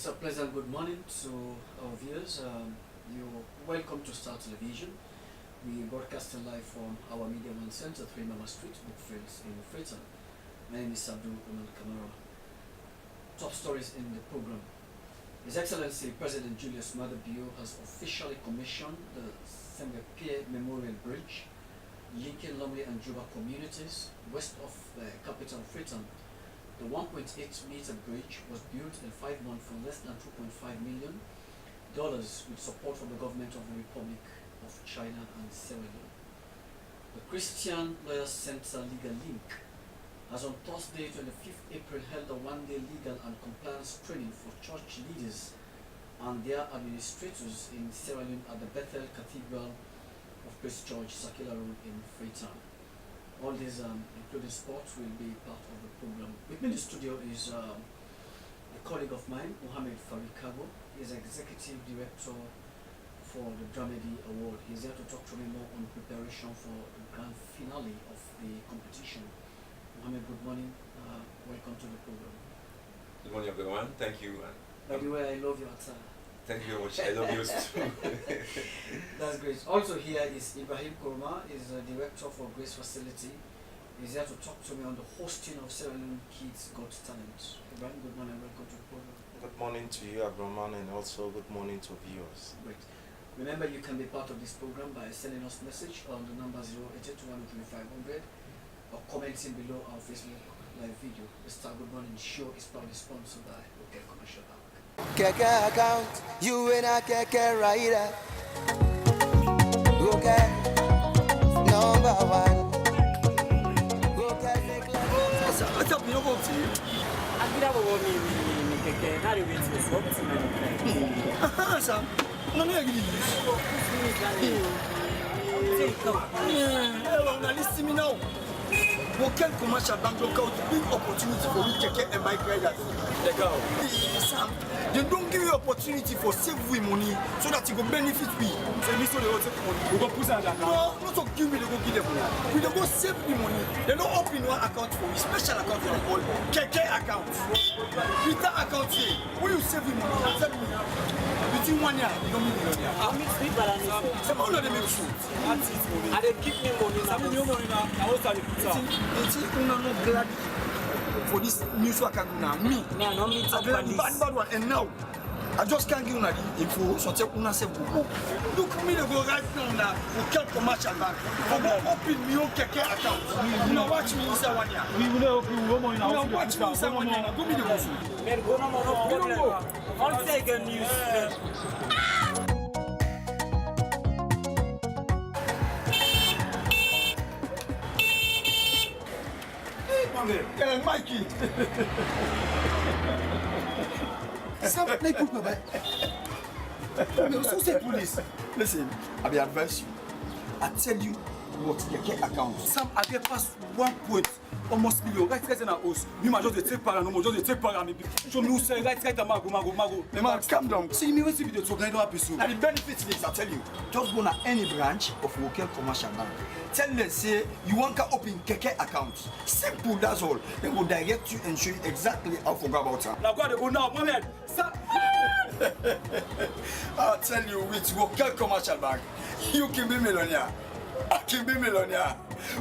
It's a pleasant good morning to our viewers. You're welcome to Star Television. We broadcast live from our Media One Center, 3 Mama Street, Brookfields in Freetown. My name is Abdul Umar Kamara. Top stories in the program. His Excellency President Julius Maada Bio has officially commissioned the Sembapie Memorial Bridge, linking Lumley and Juba communities west of the capital Freetown. The 1.8-meter bridge was built in 5 months for less than $2.5 million with support from the government of the Republic of China and Sierra Leone. The Christian Lawyers Center Legal Link has on Thursday, 25th April, held a one-day legal and compliance training for church leaders and their administrators in Sierra Leone at the Bethel Cathedral of Christ Church, Sakila Road in Freetown. All these, including sports, will be part of the program. With me in the studio is a colleague of mine, Mohamed Farikago. He is Executive Director for the Dramedy Award. He's here to talk to me more on preparation for the grand finale of the competition. Mohamed, good morning. Welcome to the program. Good morning, everyone. Thank you. By the way, I love your attire. Thank you very much. I love yours too. That's great. Also here is Ibrahim Kurma, is the Director for Grace Facility. He's here to talk to me on the hosting of Sierra Leone Kids Got Talent. Ibrahim, good morning. Welcome to the program. Good morning to you, Abdulrahman, and also good morning to viewers. Great. Remember, you can be part of this program by sending us message on the number 08812500 or commenting below our Facebook live video. The Star Good Morning show is proudly sponsored by Local Commercial Bank. Keke account, you and a keke rider. Okay, number one. Okay, make love. What's up, you know what? I think I will me keke. How do you get this? What's in Sam, no me agree. Hello, now listen to me now. Local Commercial Bank look out big opportunity for you keke and bike riders. Sam, they don't give you opportunity for save we money so that you go benefit we. Say me so they will take money. We go push that account. No, not to give me, they go give them money. We don't go save the money. They don't open one account for you, special account for all keke account. With that account here, when you save the money, tell me between 1 year, you don't make millionaire. I mix me balance. Some of them make food. That's it. And they keep me money. Some new money now. I want to it's not glad for this news work now. Me. No, no, me. Bad one. And now, I just can't give you the info. So tell una say look me they go right now. Local Commercial Bank. For go open me own keke account. You know watch me inside 1 year. We will open one more now. You watch me inside 1 year. Go me the go. Men go no problem. All take a news. Mikey. Sam, like put me so say police. Listen, I be advise you. I tell you what your account. Sam, I get past 1 point almost million. Right in our house. Me ma just take para no more, just take para me. Show me who say right mago. Me man, calm down. See me when see video to grind up episode. And the benefits is I tell you, just go to any branch of Local Commercial Bank. Tell them say you want to open keke account. Simple, that's all. They will direct you and show you exactly how to go about it. Now go go now, Mohamed. I tell you, with Local Commercial Bank, you can be millionaire. I can be millionaire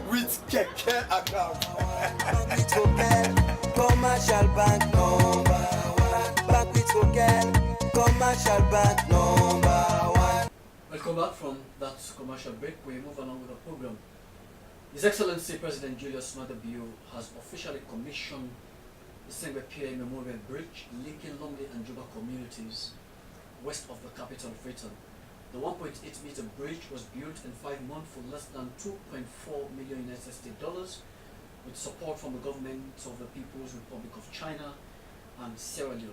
with keke account. Commercial Bank number one. Bank with Local Commercial Bank number one. Welcome back from that commercial break. We move along with the program. His Excellency President Julius Maada Bio has officially commissioned the Sembapie Memorial Bridge linking Lumley and Juba communities west of the capital Freetown. The 1.8-meter bridge was built in 5 months for less than $2.4 million with support from the government of the People's Republic of China and Sierra Leone.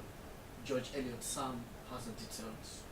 George Elliott Sam has the details.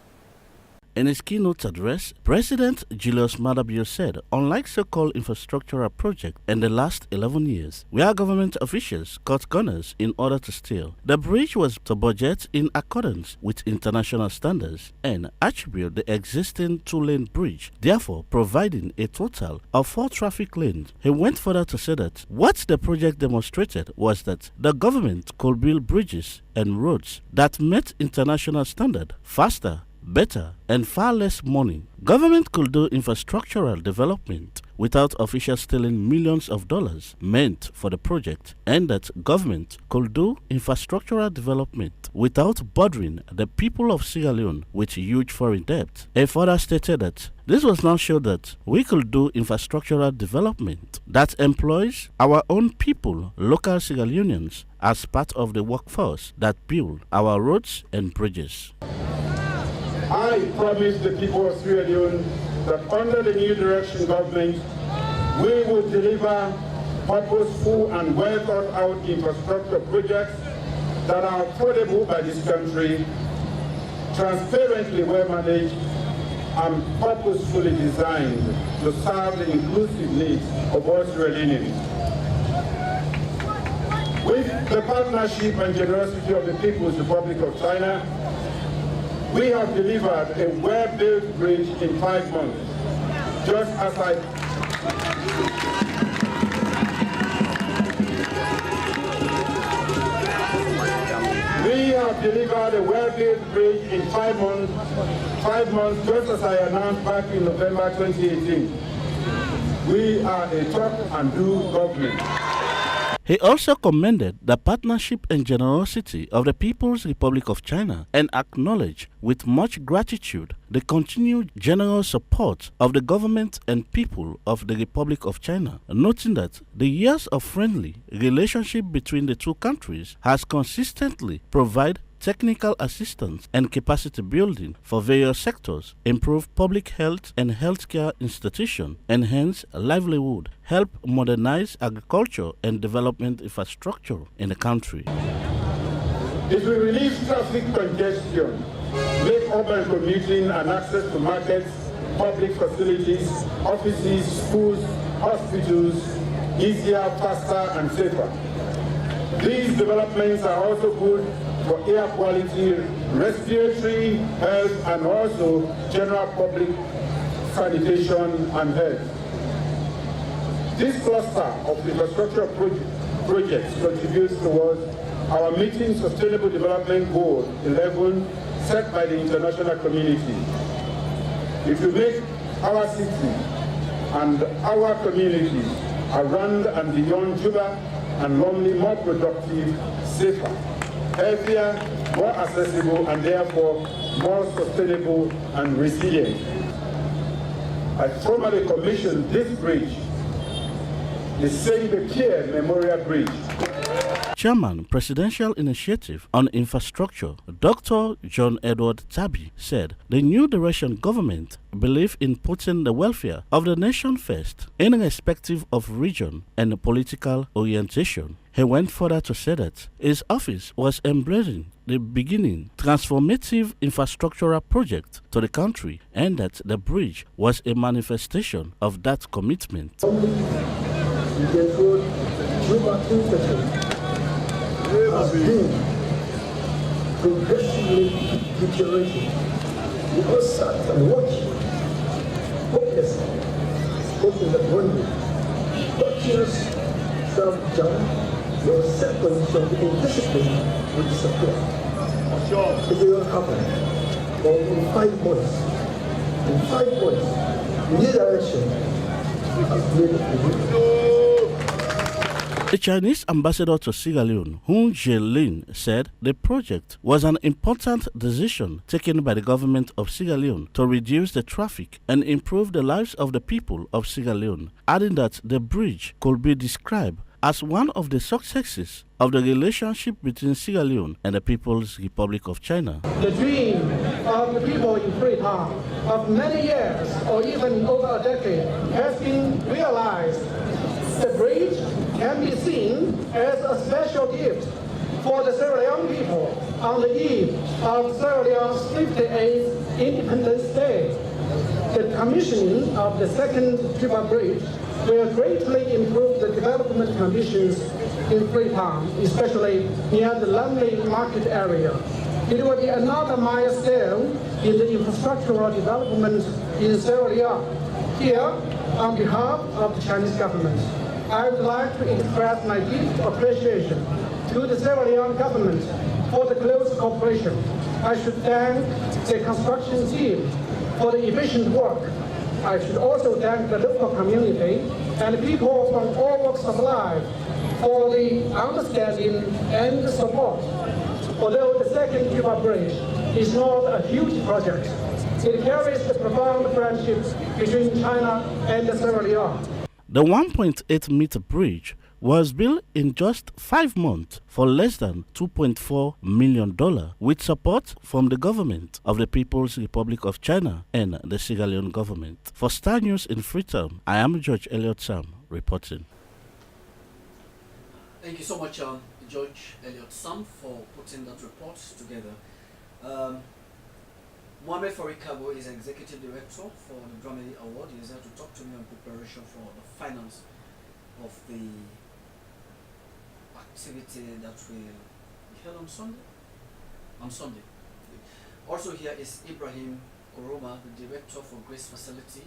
In his keynote address, President Julius Maada Bio said, unlike so-called infrastructural projects in the last 11 years, where government officials cut corners in order to steal, the bridge was to budget in accordance with international standards and attribute the existing two-lane bridge, therefore providing a total of 4 traffic lanes. He went further to say that what the project demonstrated was that the government could build bridges and roads that met international standards faster, better, and far less money. Government could do infrastructural development without officials stealing millions of dollars meant for the project, and that government could do infrastructural development without bothering the people of Sierra Leone with huge foreign debt. He further stated that this was now show that we could do infrastructural development that employs our own people, local Sierra Leoneans, as part of the workforce that build our roads and bridges. I promise the people of Sierra Leone that under the new direction government, we will deliver purposeful and well thought out infrastructure projects that are affordable by this country, transparently well managed, and purposefully designed to serve the inclusive needs of all Sierra Leoneans. With the partnership and generosity of the People's Republic of China, we have delivered a well-built bridge in 5 months, just as We have delivered a well-built bridge in 5 months, just as I announced back in November 2018. We are a talk and do government. He also commended the partnership and generosity of the People's Republic of China and acknowledged with much gratitude the continued general support of the government and people of the Republic of China, noting that the years of friendly relationship between the two countries has consistently provided technical assistance and capacity building for various sectors, improve public health and healthcare institutions, enhance livelihood, help modernize agriculture and development infrastructure in the country. It will relieve traffic congestion, make urban commuting and access to markets, public facilities, offices, schools, hospitals easier, faster and safer. These developments are also good for air quality, respiratory health, and also general public sanitation and health. This cluster of infrastructure projects contributes towards our meeting Sustainable Development Goal 11 set by the international community. If we make our city and our communities around and beyond Juba and Lumley more productive, safer, healthier, more accessible, and therefore more sustainable and resilient. I formally commissioned this bridge, the Saint-Pierre Memorial Bridge. Chairman, Presidential Initiative on Infrastructure, Dr. John Edward Tabi, said the new direction government believe in putting the welfare of the nation first, irrespective of region and political orientation. He went further to say that his office was embracing the beginning transformative infrastructural project to the country and that the bridge was a manifestation of that commitment. Has been progressively deteriorating. We all sat and watched hopelessly, hoping that one day doctors self-judge your seconds of indiscipline will disappear. It will not happen. But in 5 months, new direction has made a The Chinese ambassador to Sierra Leone, Hun Zhelin, said the project was an important decision taken by the government of Sierra Leone to reduce the traffic and improve the lives of the people of Sierra Leone, adding that the bridge could be described as one of the successes of the relationship between Sierra Leone and the People's Republic of China. The dream of the people in Freetown of many years or even over a decade has been realized. The bridge can be seen as a special gift for the Sierra Leone people on the eve of Sierra Leone's 58th Independence Day, the commissioning of the second Cuba Bridge will greatly improve the development conditions in Freetown, especially near the Langley Market area. It will be another milestone in the infrastructural development in Sierra Leone. Here, on behalf of the Chinese government, I would like to express my deep appreciation to the Sierra Leone government for the close cooperation. I should thank the construction team for the efficient work. I should also thank the local community and people from all walks of life for the understanding and the support. Although the second Cuba Bridge is not a huge project, it carries the profound friendship between China and Sierra Leone. The 1.8 meter bridge was built in just 5 months for less than $2.4 million with support from the government of the People's Republic of China and the Sierra Leone government. For Star News in Freetown, I am George Elliott Sam reporting. Thank you so much, George Elliott Sam, for putting that report together. Mohamed Farikabo is Executive Director for the Dramedy Award. He is here to talk to me on preparation for the finals of the activity that will be held on Sunday. Also here is Ibrahim Koroma, the Director for Grace Facility.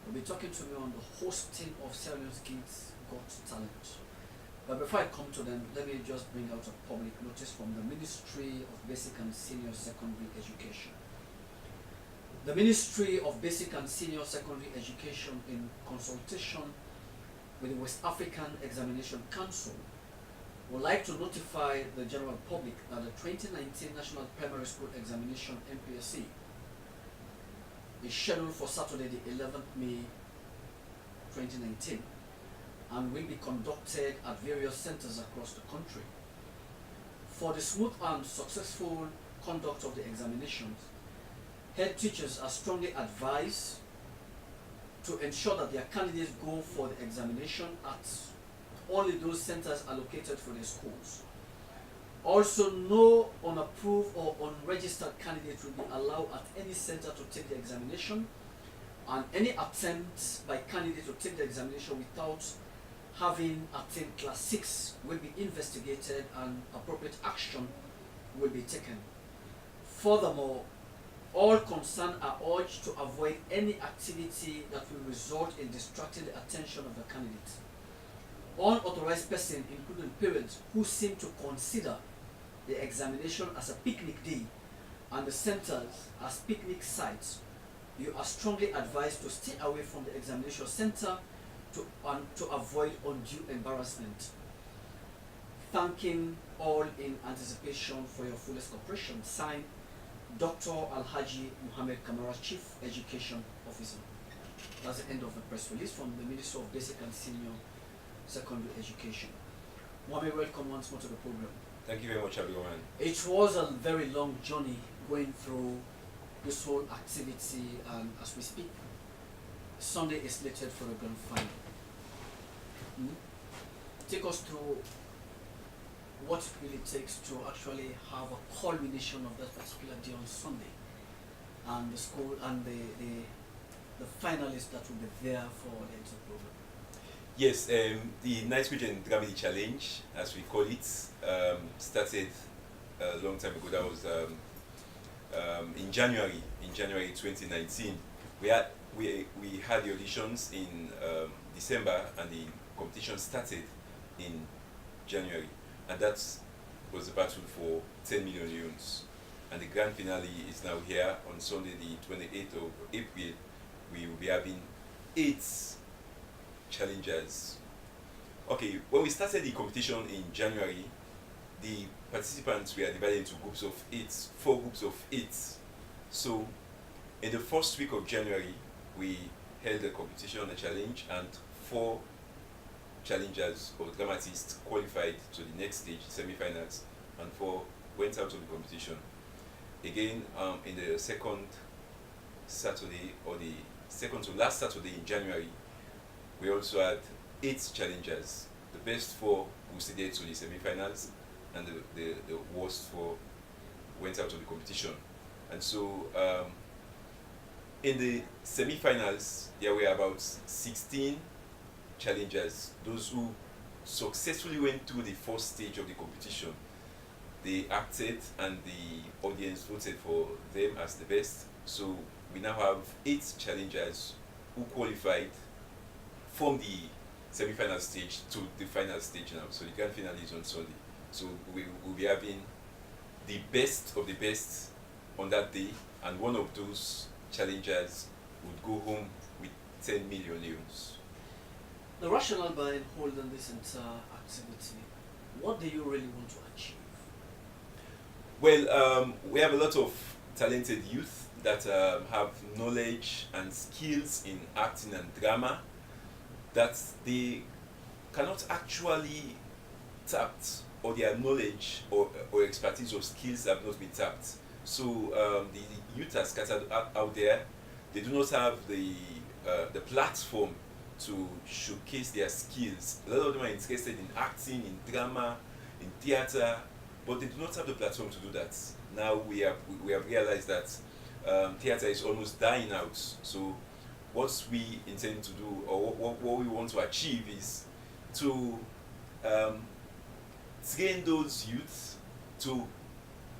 He'll be talking to me on the hosting of Sierra Leone's Kids Got Talent. But before I come to them, let me just bring out a public notice from the Ministry of Basic and Senior Secondary Education. The Ministry of Basic and Senior Secondary Education, in consultation with the West African Examination Council, would like to notify the general public that the 2019 National Primary School Examination (NPSC) is scheduled for Saturday, the 11th May 2019, and will be conducted at various centers across the country. For the smooth and successful conduct of the examinations, head teachers are strongly advised to ensure that their candidates go for the examination at only those centers allocated for their schools. Also, no unapproved or unregistered candidate will be allowed at any center to take the examination, and any attempt by candidate to take the examination without having attained Class 6 will be investigated and appropriate action will be taken. Furthermore, all concerned are urged to avoid any activity that will result in distracting the attention of the candidate. Unauthorized persons, including parents who seem to consider the examination as a picnic day and the centers as picnic sites, you are strongly advised to stay away from the examination center to avoid undue embarrassment. Thanking all in anticipation for your fullest cooperation. Signed, Dr. Alhaji Muhammad Kamara, Chief Education Officer. That's the end of the press release from the Ministry of Basic and Senior Secondary Education. Mohamed, welcome once more to the program. Thank you very much, everyone. It was a very long journey going through this whole activity, and as we speak, Sunday is slated for the grand final. Take us through what it really takes to actually have a culmination of that particular day on Sunday, and the school and the finalists that will be there for the entire program. Yes, the Night Region Dramedy Challenge, as we call it, started a long time ago. That was in January 2019. We had the auditions in December, and the competition started in January, and that was the battle for 10 million euros. And the grand finale is now here on Sunday, the 28th of April. We will be having 8 challengers. Okay, when we started the competition in January, the participants were divided into groups of 8, 4 groups of 8. So in the first week of January, we held a competition, a challenge, and 4 challengers or dramatists qualified to the next stage, semi-finals, and 4 went out of the competition. Again, in the second Saturday, or the second to last Saturday in January, we also had 8 challengers. The best 4 proceeded to the semi-finals, and the worst 4 went out of the competition. And so in the semi-finals, there were about 16 challengers, those who successfully went through the first stage of the competition. They acted and the audience voted for them as the best. So we now have 8 challengers who qualified from the semi-final stage to the final stage now. So the grand finale is on Sunday. So we will be having the best of the best on that day, and one of those challengers would go home with 10 million leons. The rationale behind holding this entire activity, what do you really want to achieve? Well, we have a lot of talented youth that have knowledge and skills in acting and drama that they cannot actually tapped, or their knowledge or expertise or skills have not been tapped. So the youth are scattered out there. They do not have the platform to showcase their skills. A lot of them are interested in acting, in drama, in theater, but they do not have the platform to do that. Now we have realized that theater is almost dying out. So what we intend to do, or what we want to achieve, is to train those youths, to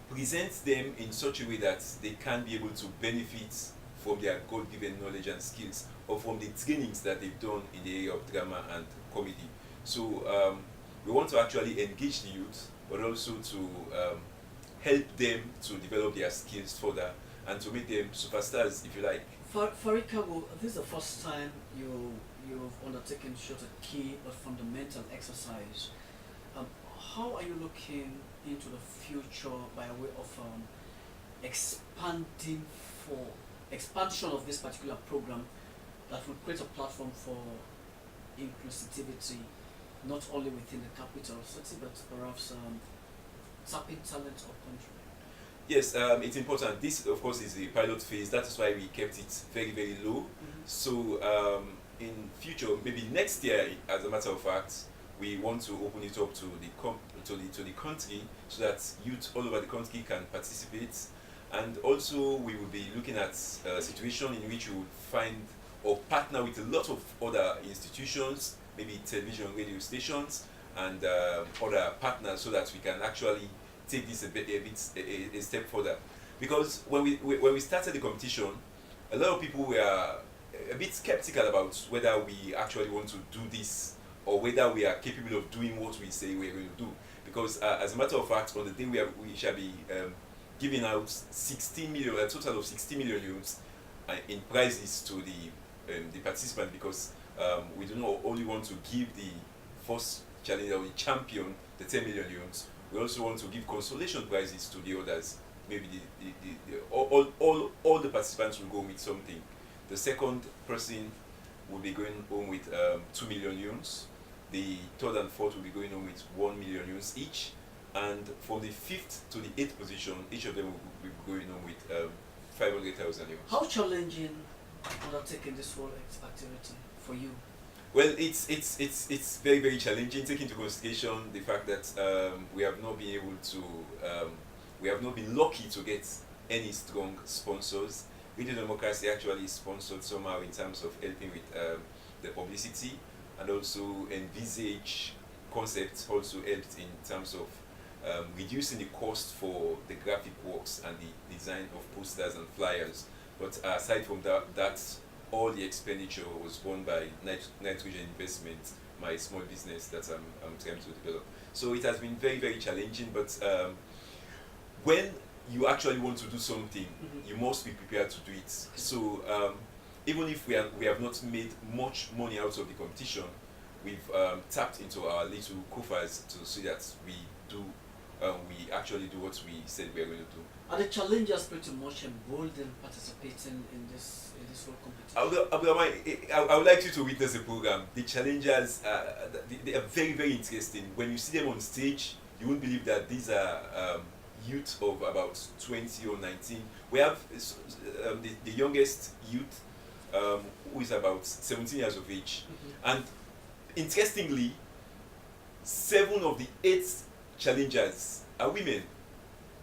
present them in such a way that they can be able to benefit from their God-given knowledge and skills, or from the trainings that they've done in the area of drama and comedy. So we want to actually engage the youth, but also to help them to develop their skills further and to make them superstars, if you like. Farikago, this is the first time you've undertaken such a key but fundamental exercise. How are you looking into the future by way of expansion of this particular program that will create a platform for inclusivity, not only within the capital city, but perhaps tapping talent of country? Yes, it's important. This, of course, is the pilot phase. That is why we kept it very, very low. Mm-hmm. So in future, maybe next year, as a matter of fact, we want to open it up to the country, so that youth all over the country can participate. And also, we will be looking at a situation in which we would find or partner with a lot of other institutions, maybe television, radio stations, and other partners, so that we can actually take this a step further. Because when we started the competition, a lot of people were a bit skeptical about whether we actually want to do this, or whether we are capable of doing what we say we're going to do. Because as a matter of fact, on the day we shall be giving out 16 million, a total of 60 million euros in prizes to the participant, because we do not only want to give the first challenger or the champion the 10 million euros, we also want to give consolation prizes to the others. Maybe all the participants will go with something. The second person will be going home with 2 million euros. The third and fourth will be going home with 1 million euros each. And from the 5th to the 8th position, each of them will be going home with 500,000 euros. How challenging undertaking this whole activity for you? Well, it's very, very challenging, taking into consideration the fact that we have not been able to, we have not been lucky to get any strong sponsors. Radio Democracy actually sponsored somehow in terms of helping with the publicity, and also Envisage Concepts also helped in terms of reducing the cost for the graphic works and the design of posters and flyers. But aside from that, all the expenditure was borne by Nitrogen Investment, my small business that I'm trying to develop. So it has been very, very challenging, but when you actually want to do something, you must be prepared to do it. So even if we have not made much money out of the competition, we've tapped into our little coffers to see that we actually do what we said we are going to do. Are the challengers pretty much emboldened participating in this whole competition? I would like you to witness the program. The challengers, they are very, very interesting. When you see them on stage, you won't believe that these are youth of about 20 or 19. We have the youngest youth who is about 17 years of age. And interestingly, 7 of the 8 challengers are women,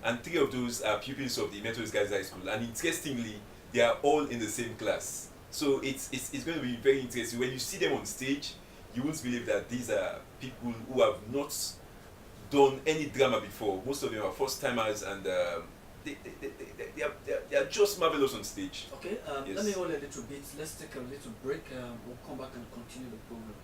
and 3 of those are pupils of the Methodist Girls High School. And interestingly, they are all in the same class. So it's going to be very interesting. When you see them on stage, you won't believe that these are people who have not done any drama before. Most of them are first timers, and they are just marvelous on stage. Okay, Yes. let me hold a little bit. Let's take a little break. We'll come back and continue the program.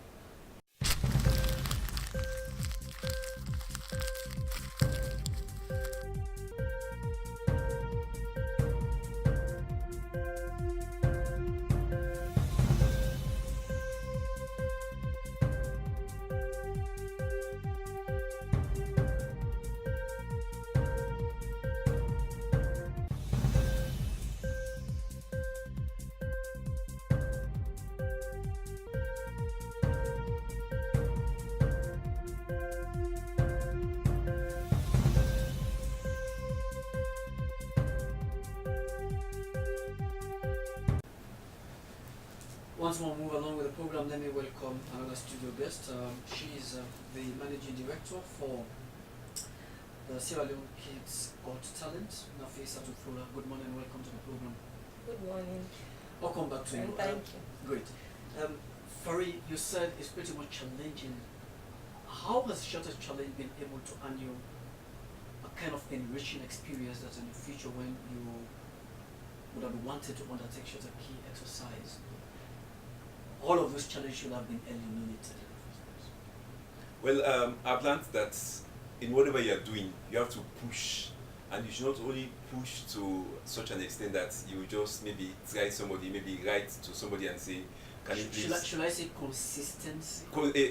Once more, move along with the program. Let me welcome another studio guest. She is the managing director for the Sierra Leone Kids Got Talent, Nafisa Tuthula. Good morning, welcome to the program. Good morning. I'll come back to you. And thank you. Great. Farid, you said it's pretty much challenging. How has Shutters Challenge been able to earn you a kind of enriching experience that in the future, when you would have wanted to undertake Shutter Key exercise, all of those challenges should have been eliminated? Well, I've learned that in whatever you are doing, you have to push, and you should not only push to such an extent that you just maybe write to somebody and say, can you please... Should I say consistency?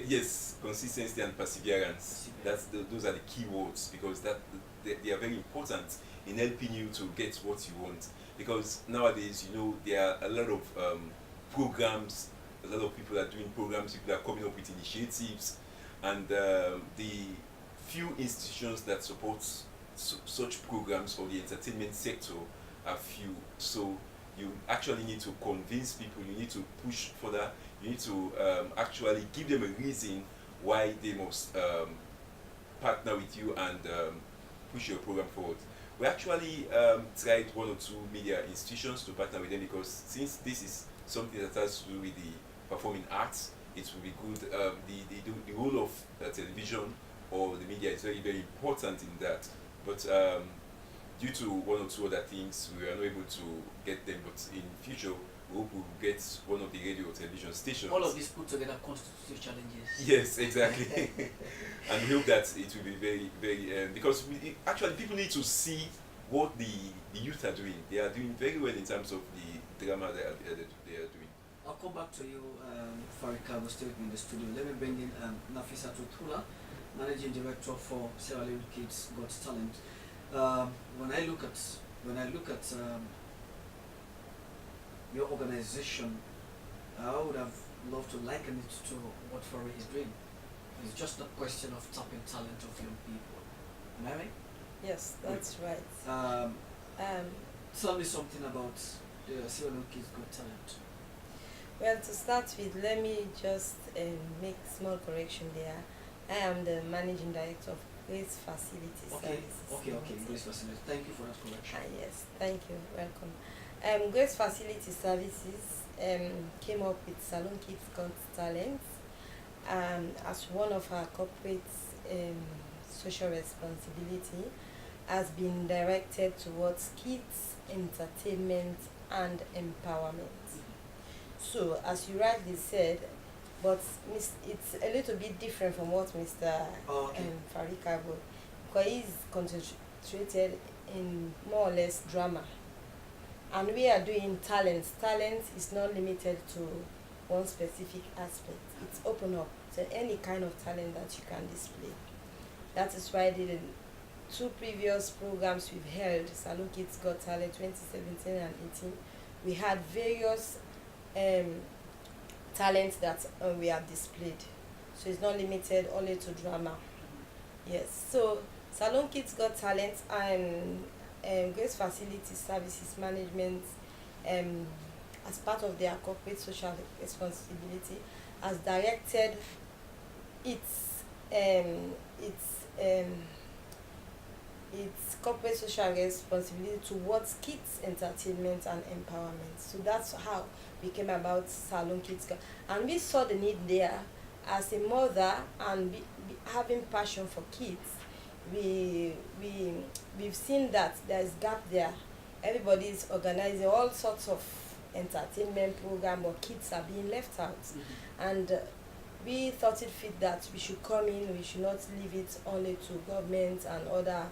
Yes, consistency and perseverance. Those are the key words, because they are very important in helping you to get what you want. Because nowadays, there are a lot of programs. A lot of people are doing programs, people are coming up with initiatives, and the few institutions that support such programs or the entertainment sector are few. So you actually need to convince people, you need to push further, you need to actually give them a reason why they must partner with you and push your program forward. We actually tried one or two media institutions to partner with them, because since this is something that has to do with the performing arts, it will be good. The role of television or the media is very, very important in that. But due to one or two other things, we were not able to get them. But in future, we hope we will get one of the radio or television stations. All of these put together constitute challenges. Yes, exactly. And we hope that it will be very, very, because actually people need to see what the youth are doing. They are doing very well in terms of the drama they are doing. I'll come back to you, Farid Kabo, still in the studio. Let me bring in Nafisa Tuthula, Managing Director for Sierra Leone Kids Got Talent. When I look at your organization, I would have loved to liken it to what Farid is doing. It's just a question of tapping talent of young people. Am I right? Yes, that's right. Tell me something about the Sierra Leone Kids Got Talent. Well, to start with, let me just make small correction there. I am the managing director of Grace Facility Services. Okay, Grace Facility. Thank you for that correction. Yes, thank you. Welcome. Grace Facility Services came up with Salon Kids Got Talent as one of our corporate social responsibility, has been directed towards kids, entertainment, and empowerment. So, as you rightly said, but it's a little bit different from what Mr. Farid Kabo, because he's concentrated in more or less drama. And we are doing talent. Talent is not limited to one specific aspect. It's open up to any kind of talent that you can display. That is why the two previous programs we've held, Salon Kids Got Talent 2017 and 18, we had various talents that we have displayed. So it's not limited only to drama. Yes, so Salon Kids Got Talent and Grace Facility Services Management, as part of their corporate social responsibility, has directed it's corporate social responsibility towards kids entertainment and empowerment. So that's how we came about Salon Kids Girl, and we saw the need there. As a mother and having passion for kids, we've seen that there's gap there. Everybody is organizing all sorts of entertainment program, but kids are being left out. And we thought it fit that we should come in. We should not leave it only to government and other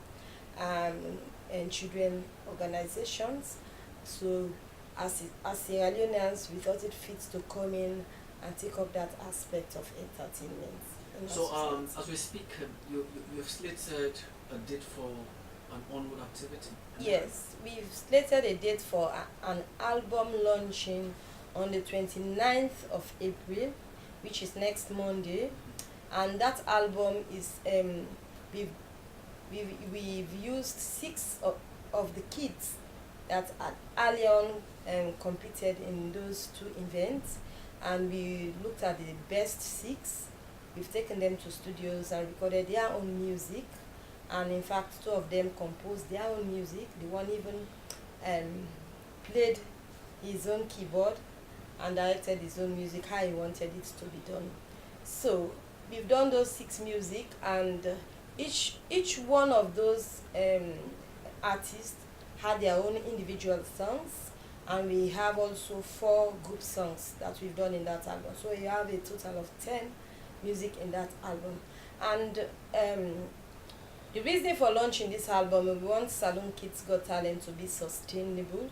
and children organizations. So as Sierra Leoneans, we thought it fits to come in and take up that aspect of entertainment. So as we speak, you've slated a date for an onward activity? Yes, we've slated a date for an album launching on the 29th of April, which is next Monday. And that album is, we've used 6 of the kids that had early on competed in those 2 events. And we looked at the best 6. We've taken them to studios and recorded their own music. And in fact, 2 of them composed their own music. The one even played his own keyboard and directed his own music, how he wanted it to be done. So we've done those 6 music, and each one of those artists had their own individual songs, and we have also 4 group songs that we've done in that album. So you have a total of 10 music in that album. And the reason for launching this album, we want Salon Kids Got Talent to be sustainable.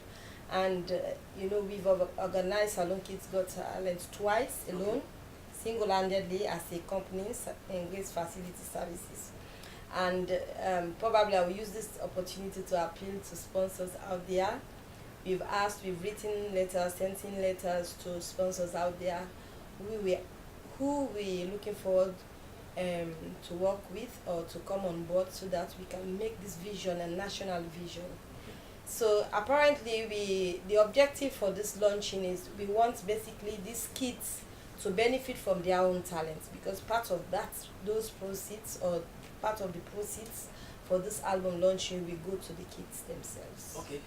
And we've organized Salon Kids Got Talent twice alone, single-handedly as a company in Grace Facility Services. And probably I will use this opportunity to appeal to sponsors out there. We've written letters, sent in letters to sponsors out there who we're looking forward to work with or to come on board, so that we can make this vision a national vision. So apparently the objective for this launching is we want basically these kids to benefit from their own talents, because part of those proceeds, or part of the proceeds for this album launching, will go to the kids themselves. Okay,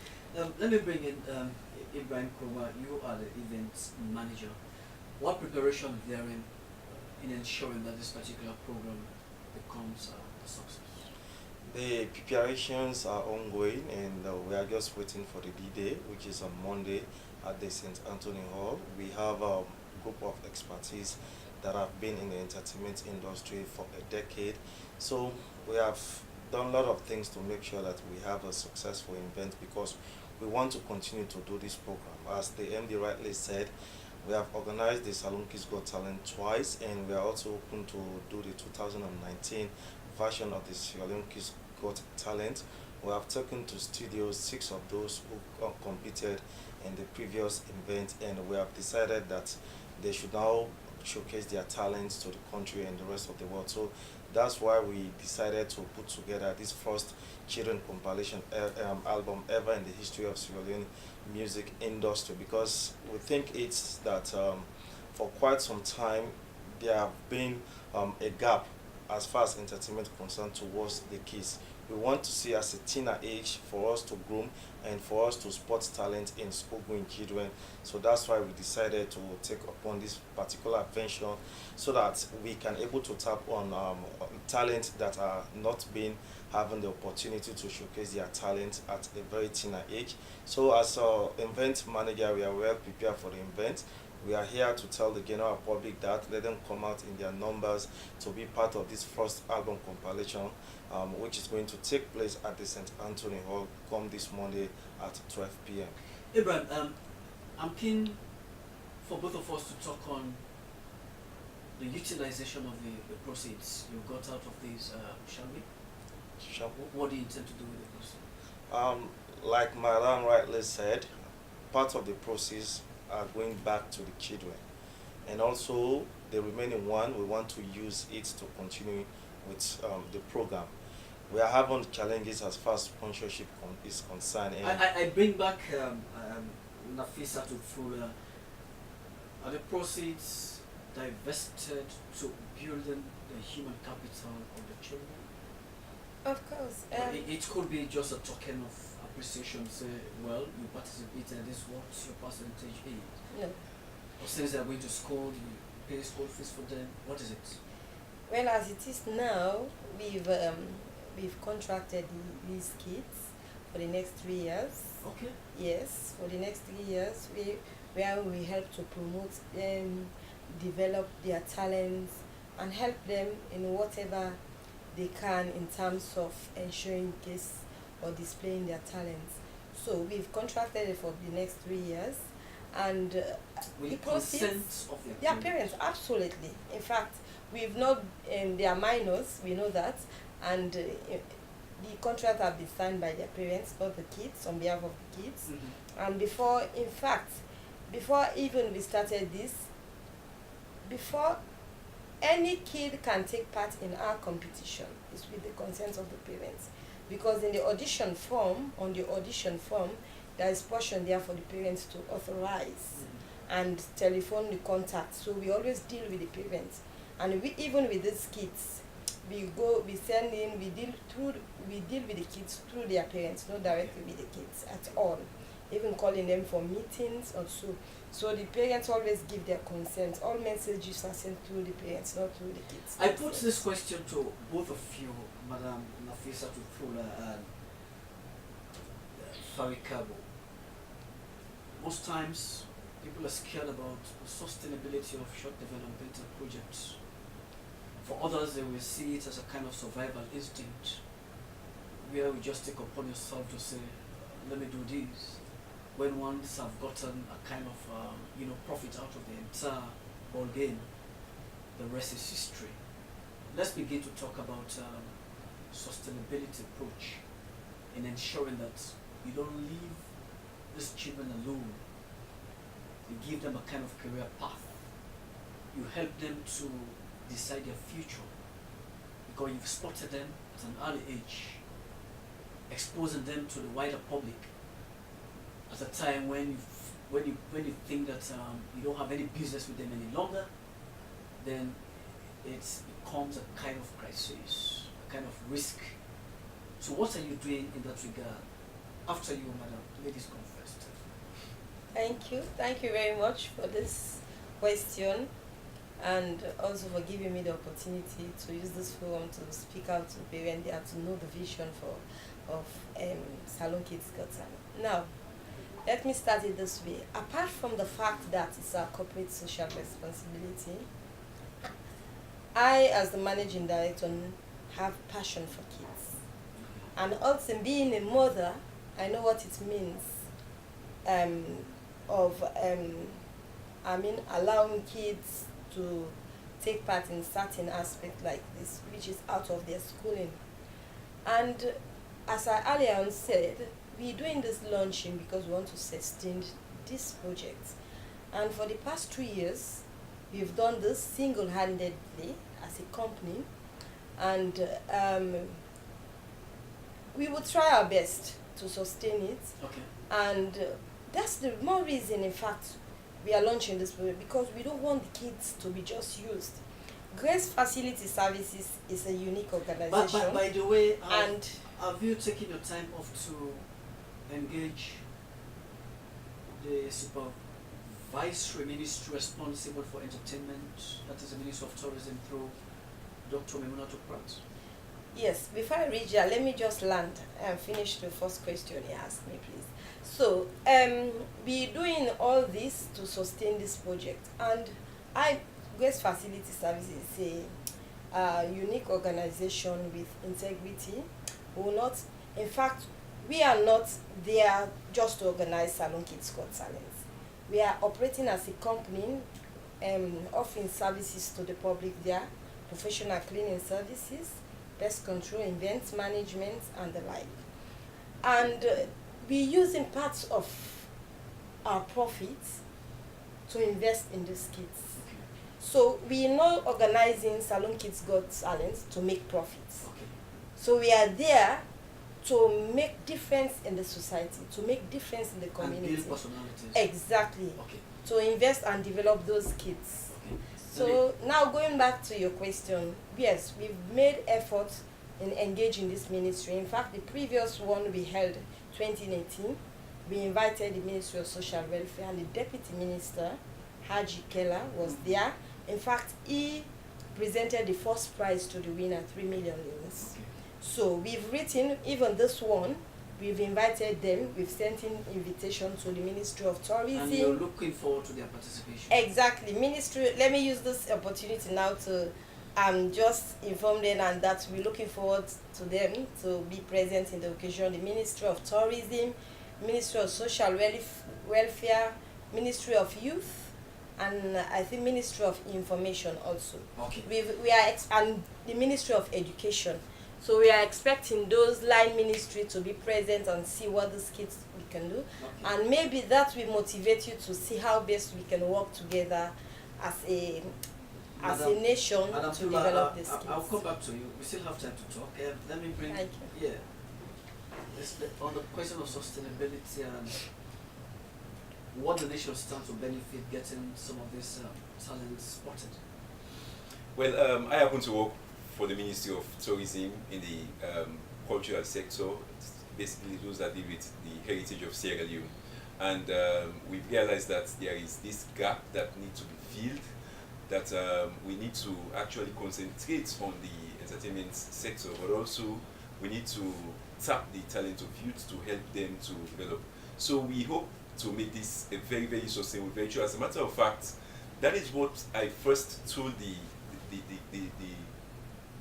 let me bring in Ibrahim Kurma. You are the events manager. What preparation is there in ensuring that this particular program becomes a success? The preparations are ongoing, and we are just waiting for the D-Day, which is on Monday at the St. Anthony Hall. We have a group of expertise that have been in the entertainment industry for a decade. So we have done a lot of things to make sure that we have a successful event, because we want to continue to do this program. As the MD rightly said, we have organized the Salon Kids Got Talent twice, and we are also open to do the 2019 version of the Salon Kids Got Talent. We have taken to studios 6 of those who competed in the previous event, and we have decided that they should now showcase their talents to the country and the rest of the world. So that's why we decided to put together this first children compilation album ever in the history of Sierra Leone music industry, because we think it's that for quite some time there have been a gap as far as entertainment concerned towards the kids. We want to see as a teenage age for us to groom and for us to spot talent in school-going children. So that's why we decided to take upon this particular venture, so that we can able to tap on talent that are not being having the opportunity to showcase their talent at a very teenage age. So as an event manager, we are well prepared for the event. We are here to tell the general public that let them come out in their numbers to be part of this first album compilation, which is going to take place at the St. Anthony Hall come this Monday at 12 p.m. Ibrahim, I'm keen for both of us to talk on the utilization of the proceeds you got out of these, shall we? Sure. What do you intend to do with the proceeds? Like Madam rightly said, part of the proceeds are going back to the children, and also the remaining one we want to use it to continue with the program. We are having challenges as far as sponsorship is concerned. And I bring back Nafisa to Fula. Are the proceeds divested to building the human capital of the children? Of course. It could be just a token of appreciation. Say, well, you participated. This is what your percentage is. No. Or since they are going to school, you pay school fees for them. What is it? Well, as it is now, we've contracted these kids for the next 3 years. Okay. Yes, for the next 3 years, where we help to promote them, develop their talents, and help them in whatever they can in terms of ensuring this or displaying their talents. So we've contracted it for the next 3 years, and With the consent proceeds, of their parents, absolutely. In fact, we've not, they are minors, we know that, and the contract have been signed by their parents, not the kids, on behalf of the kids. And before, in fact, before even we started this, before any kid can take part in our competition, it's with the consent of the parents. Because in the audition form, on the audition form, there is portion there for the parents to authorize and telephone the contact. So we always deal with the parents. And we, even with these kids, we deal with the kids through their parents, not directly with the kids at all. Even calling them for meetings or so. So the parents always give their consent. All messages are sent through the parents, not through the kids. I put this question to both of you, Madam Nafisa Tutula and Farikabo. Most times, people are scared about the sustainability of short developmental projects. For others, they will see it as a kind of survival instinct, where you just take upon yourself to say, let me do this. When ones have gotten a kind of profit out of the entire ball game, the rest is history. Let's begin to talk about sustainability approach in ensuring that you don't leave these children alone. You give them a kind of career path. You help them to decide their future, because you've spotted them at an early age, exposing them to the wider public at a time when you think that you don't have any business with them any longer. Then it becomes a kind of crisis, a kind of risk. So what are you doing in that regard? After you, madam, ladies come first. Thank you very much for this question, and also for giving me the opportunity to use this forum to speak out to parents and to know the vision of Salon Kids Got Talent. Now, let me start it this way. Apart from the fact that it's our corporate social responsibility, I, as the managing director, have passion for kids. And also being a mother, I know what it means allowing kids to take part in certain aspects like this, which is out of their schooling. And as I earlier on said, we're doing this launching because we want to sustain this project. And for the past 3 years, we've done this single-handedly as a company. And we will try our best to sustain it. Okay. And that's the more reason, in fact, we are launching this project, because we don't want the kids to be just used. Grace Facility Services is a unique organization. But by the way, have you taken your time off to engage the supervisory ministry responsible for entertainment, that is the Ministry of Tourism, through Dr. Memunatu Prat? Yes, before I reach there, let me just land and finish the first question you asked me, please. So, we're doing all this to sustain this project, and Grace Facility Services is a unique organization with integrity. We will not, in fact, we are not there just to organize Salon Kids Got Talent. We are operating as a company, offering services to the public there, professional cleaning services, pest control, events management, and the like. And we're using parts of our profits to invest in these kids. Okay. So we're not organizing Salon Kids Got Talent to make profits. Okay. So we are there to make difference in the society, to make difference in the community. And build personalities. Exactly. Okay. To invest and develop those kids. Okay. So now going back to your question, yes, we've made efforts engage in this ministry. In fact, the previous one we held, 2019, we invited the Ministry of Social Welfare, and the Deputy Minister, Haji Keller, was there. In fact, he presented the first prize to the winner, 3 million links. Okay. So we've written, even this one, we've invited them, we've sent in invitation to the Ministry of Tourism. And you're looking forward to their participation. Exactly. Ministry, let me use this opportunity now to just inform them, and that we're looking forward to them to be present in the occasion. The Ministry of Tourism, Ministry of Social Welfare, Ministry of Youth, and I think Ministry of Information also. Okay. And the Ministry of Education. So we are expecting those line ministry to be present and see what these kids we can do. Okay. And maybe that will motivate you to see how best we can work together as a nation Madam to Tula, develop these kids. I'll come back to you. We still have time to talk. Let me bring Thank you. on the question of sustainability and what the nation stands to benefit getting some of these talents spotted. Well, I happen to work for the Ministry of Tourism in the cultural sector. It's basically those that deal with the heritage of Sierra Leone. And we've realized that there is this gap that needs to be filled, that we need to actually concentrate on the entertainment sector, but also we need to tap the talent of youth to help them to develop. So we hope to make this a very, very sustainable venture. As a matter of fact, that is what I first told the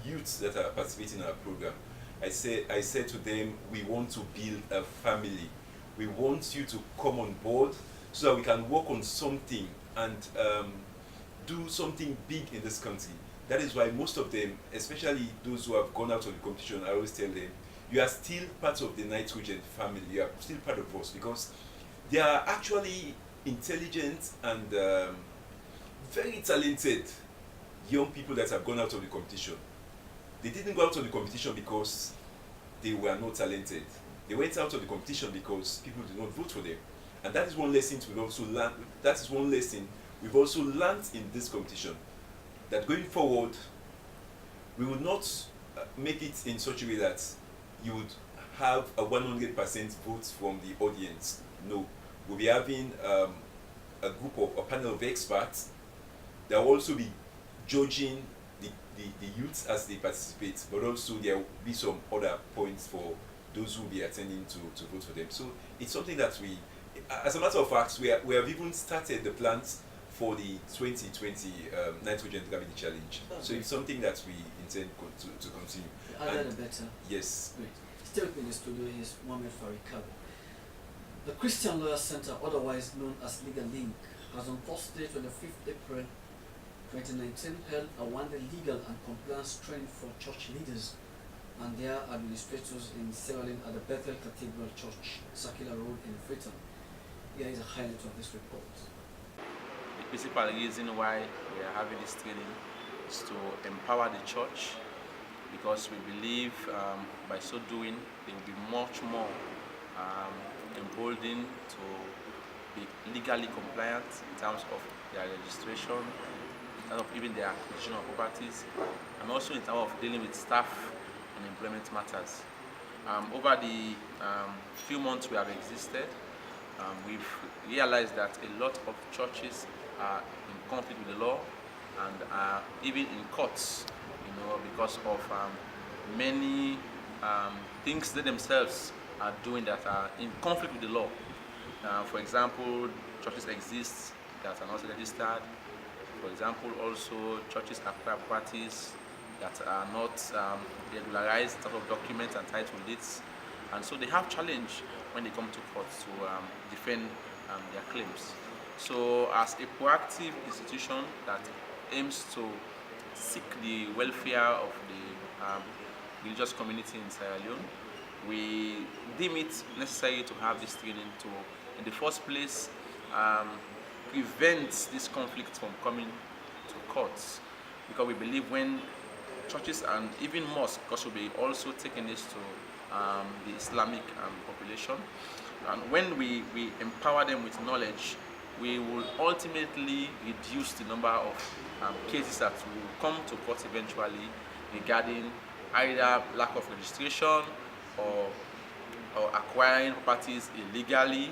youths that are participating in our program. I said to them, we want to build a family. We want you to come on board so that we can work on something and do something big in this country. That is why most of them, especially those who have gone out of the competition, I always tell them, you are still part of the Nitrogen family. You are still part of us, because they are actually intelligent and very talented young people that have gone out of the competition. They didn't go out of the competition because they were not talented. They went out of the competition because people did not vote for them. And that is one lesson we've also learned. That is one lesson we've also learned in this competition. That going forward, we would not make it in such a way that you would have a 100% vote from the audience. No, we'll be having a panel of experts that will also be judging the youths as they participate, but also there will be some other points for those who will be attending to vote for them. So it's something that we, as a matter of fact, we have even started the plans for the 2020 Nitrogen Gravity Challenge. So it's something that we intend to continue. Other the better. Yes. Great. Still in the studio is Mohamed Farikab. The Christian Lawyer Center, otherwise known as Legal Link, has on Thursday, 25th April 2019, held a one-day legal and compliance training for church leaders and their administrators in Sierra Leone at the Bethel Cathedral Church, Circular Road in Freetown. Here is a highlight of this report. The principal reason why we are having this training is to empower the church, because we believe by so doing they will be much more emboldened to be legally compliant in terms of their registration, in terms of even their acquisition of properties, and also in terms of dealing with staff and employment matters. Over the few months we have existed, we've realized that a lot of churches are in conflict with the law and are even in courts, because of many things they themselves are doing that are in conflict with the law. For example, churches exist that are not registered. For example, also churches acquire properties that are not regularized in terms of documents and title deeds, and so they have challenge when they come to court to defend their claims. So as a proactive institution that aims to seek the welfare of the religious community in Sierra Leone, we deem it necessary to have this training to, in the first place, prevent this conflict from coming to courts, because we believe when churches and even mosques, because we'll be also taking this to the Islamic population, and when we empower them with knowledge, we will ultimately reduce the number of cases that will come to court eventually regarding either lack of registration or acquiring properties illegally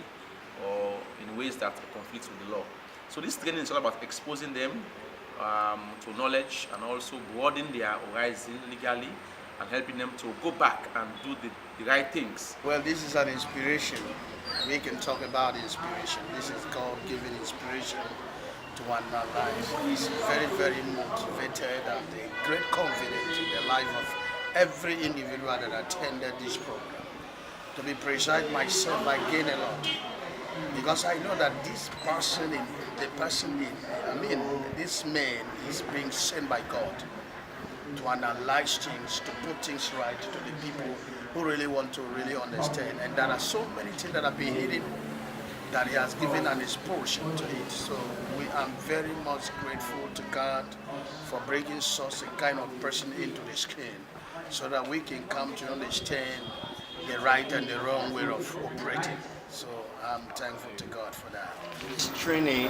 or in ways that conflict with the law. So this training is all about exposing them to knowledge and also broadening their horizon legally and helping them to go back and do the right things. Well, this is an inspiration. We can talk about inspiration. This is called giving inspiration to one another life. He's very, very motivated and a great confidence in the life of every individual that attended this program. To be precise, myself, I gain a lot because I know that this man is being sent by God to analyze things, to put things right to the people who really want to really understand. And there are so many things that have been hidden that he has given an exposure to it. So we are very much grateful to God for bringing such a kind of person into the scene so that we can come to understand the right and the wrong way of operating. So I'm thankful to God for that. This training,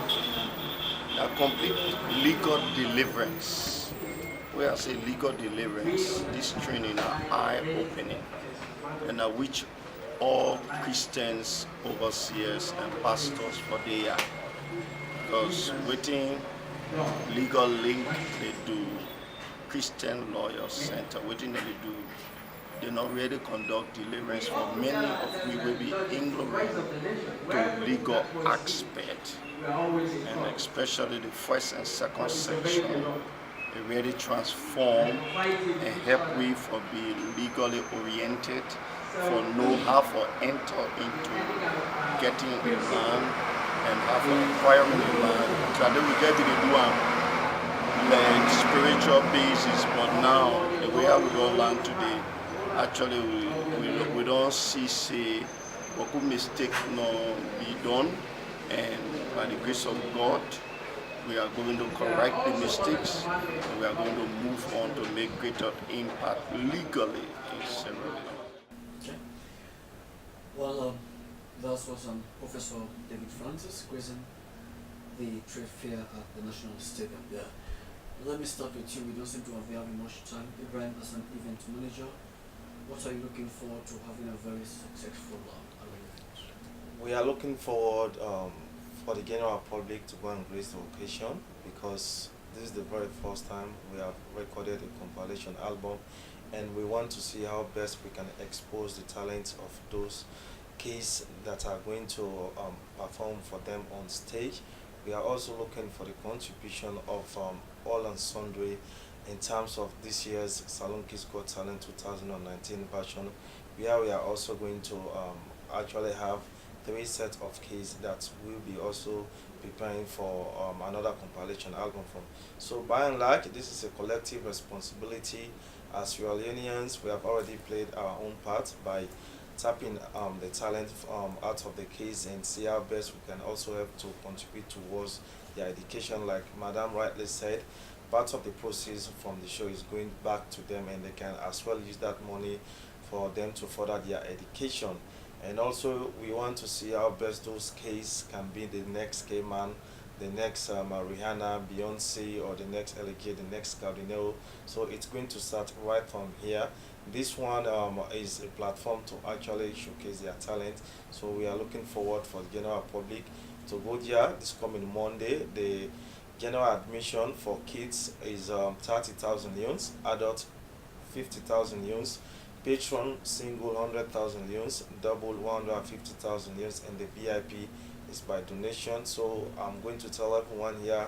a complete legal deliverance. When I say legal deliverance, this training are eye-opening and which all Christians, overseers and pastors for they are. Because within legal link they do Christian Lawyers Center, within they do, they not really conduct deliverance for many of we will be ignorant to legal aspect, and especially the first and second section. They really transform and help we for being legally oriented, for know how to enter into getting a land and how to acquiring a land. So then we get to do like spiritual basis, but now the way how we go land today, actually we don't see say what could mistake no be done, and by the grace of God we are going to correct the mistakes and we are going to move on to make greater impact legally in Sierra Leone. Okay. Well, that was Professor David Francis quizzing the trade fair at the National Stadium there. Let me start with you. We don't seem to have very much time. Ibrahim, as an event manager, what are you looking forward to having a very successful event? We are looking forward for the general public to go and grace the occasion, because this is the very first time we have recorded a compilation album, and we want to see how best we can expose the talents of those kids that are going to perform for them on stage. We are also looking for the contribution of all and sundry in terms of this year's Salon Kids Got Talent 2019 version, where we are also going to actually have 3 sets of kids that will be also preparing for another compilation album from. So by and large, this is a collective responsibility. As Sierra Leoneans, we have already played our own part by tapping the talent out of the kids and see how best we can also help to contribute towards their education. Like Madam rightly said, part of the proceeds from the show is going back to them, and they can as well use that money for them to further their education. And also we want to see how best those kids can be the next K-Man, the next Rihanna, Beyonce, or the next LG, the next Cardinal. So it's going to start right from here. This one is a platform to actually showcase their talent. So we are looking forward for the general public to go there this coming Monday. The general admission for kids is 30,000 yuans, adult 50,000 yuans, patron single 100,000 yuans, double 150,000 yuans, and the VIP is by donation. So I'm going to tell everyone here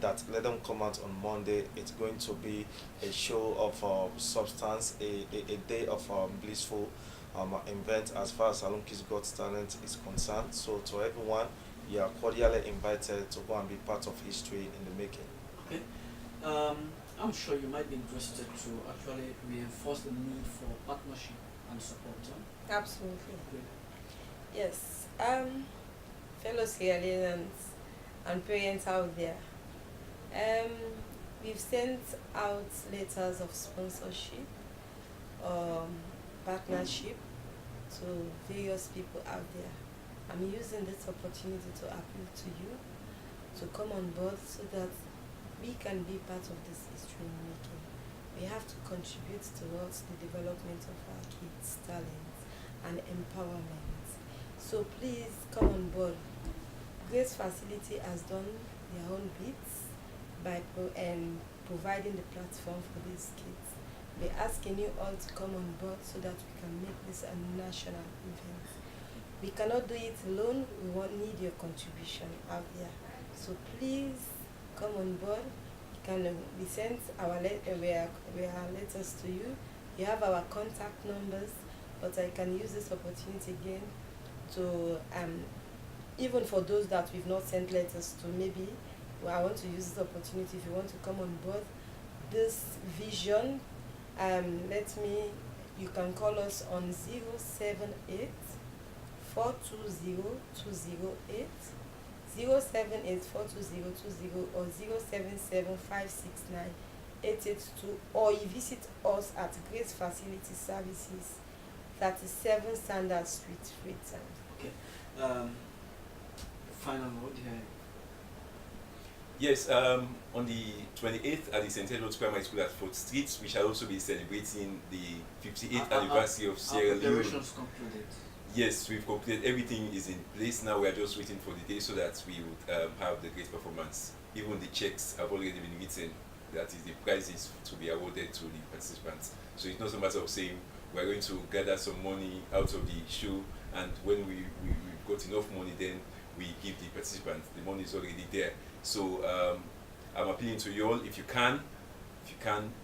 that let them come out on Monday. It's going to be a show of substance, a day of blissful event as far as Salon Kids Got Talent is concerned. So to everyone, you are cordially invited to go and be part of history in the making. Okay. I'm sure you might be interested to actually reinforce the need for partnership and support. Absolutely. Yes. Fellow Sierra Leoneans and parents out there, we've sent out letters of sponsorship, partnership to various people out there. I'm using this opportunity to appeal to you to come on board so that we can be part of this history making. we have to contribute towards the development of our kids' talents and empowerment. So please come on board. Grace Facility has done their own bits by providing the platform for these kids. We're asking you all to come on board so that we can make this a national event. We cannot do it alone. We need your contribution out there. So please come on board. We sent our letters to you. You have our contact numbers, but I can use this opportunity again to even for those that we've not sent letters to, maybe I want to use this opportunity. If you want to come on board this vision, you can call us on 078 420 208, 078 420 or 077 569 882, or you visit us at Grace Facility Services, 37 Standard Street, Freetown. Okay. Final word here. Yes, on the 28th at the St. Edward's Primary School at 4th Street, we shall also be celebrating the 58th anniversary of Sierra Leone. Preparations concluded. Yes, we've completed. Everything is in place now. We are just waiting for the day so that we would have the great performance. Even the checks have already been written. That is the prizes to be awarded to the participants. So it's not a matter of saying we're going to gather some money out of the show, and when we've got enough money, then we give the participants. The money is already there. So I'm appealing to you all, if you can,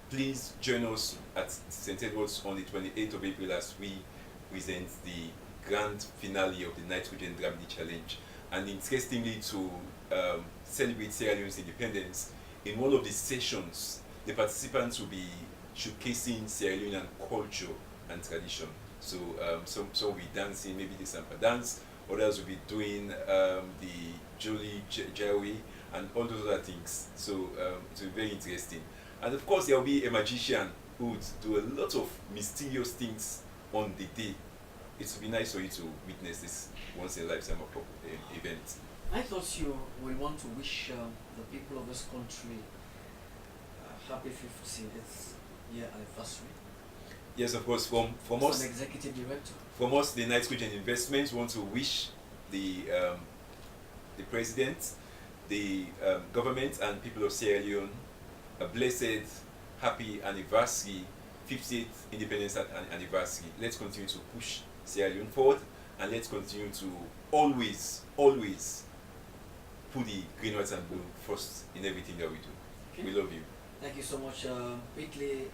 please join us at St. Edward's on the 28th of April as we present the grand finale of the Nitrogen Dramedy Challenge. And interestingly, to celebrate Sierra Leone's independence, in one of the sessions, the participants will be showcasing Sierra Leonean culture and tradition. So some will be dancing, maybe the Sampa dance, others will be doing the Jolly Jawi and all those other things. So it will be very interesting. And of course, there will be a magician who would do a lot of mysterious things on the day. It would be nice for you to witness this once in a lifetime event. I thought you will want to wish the people of this country happy 50th year anniversary. Yes, of course. From us, an executive director. From us, the Nitrogen Investments want to wish the president, the government, and people of Sierra Leone a blessed, happy anniversary, 50th independence anniversary. Let's continue to push Sierra Leone forward, and let's continue to always put the green, white, and blue first in everything that we do. Okay. We love you. Thank you so much. Quickly,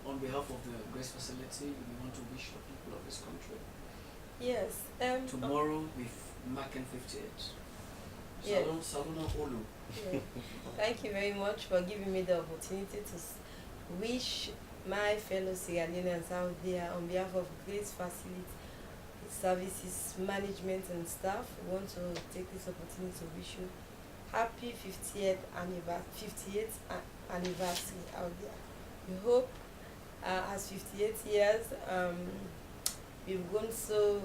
on behalf of the Grace Facility, we want to wish the people of this country. Yes. Tomorrow with Macken 58. Yes. Salona Olu. Yeah. Thank you very much for giving me the opportunity to wish my fellow Sierra Leoneans out there on behalf of Grace Facility Services Management and staff. We want to take this opportunity to wish you happy 50th anniversary out there. We hope as 58 years we've gone so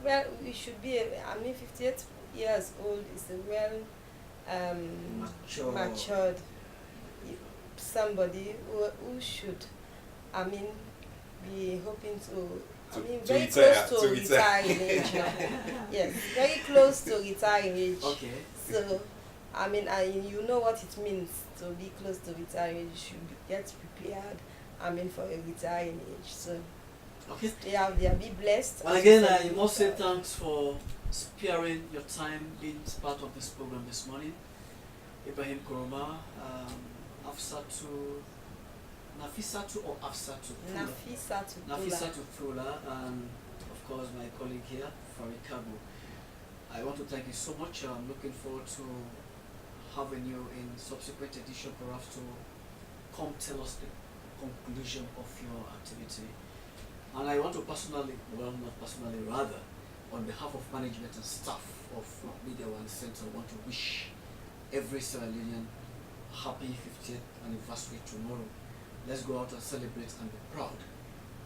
well. We should be 58 years old is a well matured somebody who should be hoping to very close to retiring age now. Yes, very close to retiring age. Okay. So you know what it means to be close to retiring age. You should get prepared for a retiring age. So okay, stay out there, be blessed. And again, you must say thanks for sparing your time being part of this program this morning. Ibrahim Koroma, Nafisatu or Afsatu? Nafisatu Fula, and of course my colleague here, Farid Kabu. I want to thank you so much. I'm looking forward to having you in subsequent edition, perhaps to come tell us the conclusion of your activity. And I want to personally, not personally, rather, on behalf of management and staff of Media One Center, I want to wish every Sierra Leonean happy 50th anniversary tomorrow. Let's go out and celebrate and be proud.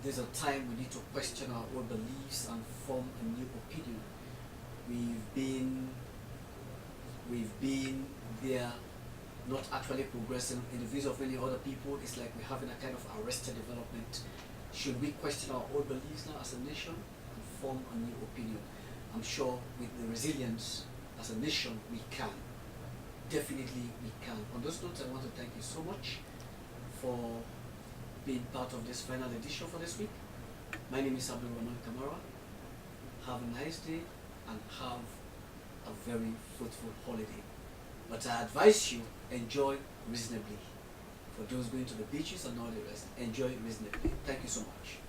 There's a time we need to question our old beliefs and form a new opinion. We've been there not actually progressing in the views of many other people. It's like we're having a kind of arrested development. Should we question our old beliefs now as a nation and form a new opinion? I'm sure with the resilience as a nation we can. Definitely we can. On those notes, I want to thank you so much for being part of this final edition for this week. My name is Abdul Rahman Kamara. Have a nice day and have a very fruitful holiday. But I advise you, enjoy reasonably. For those going to the beaches and all the rest, enjoy reasonably. Thank you so much.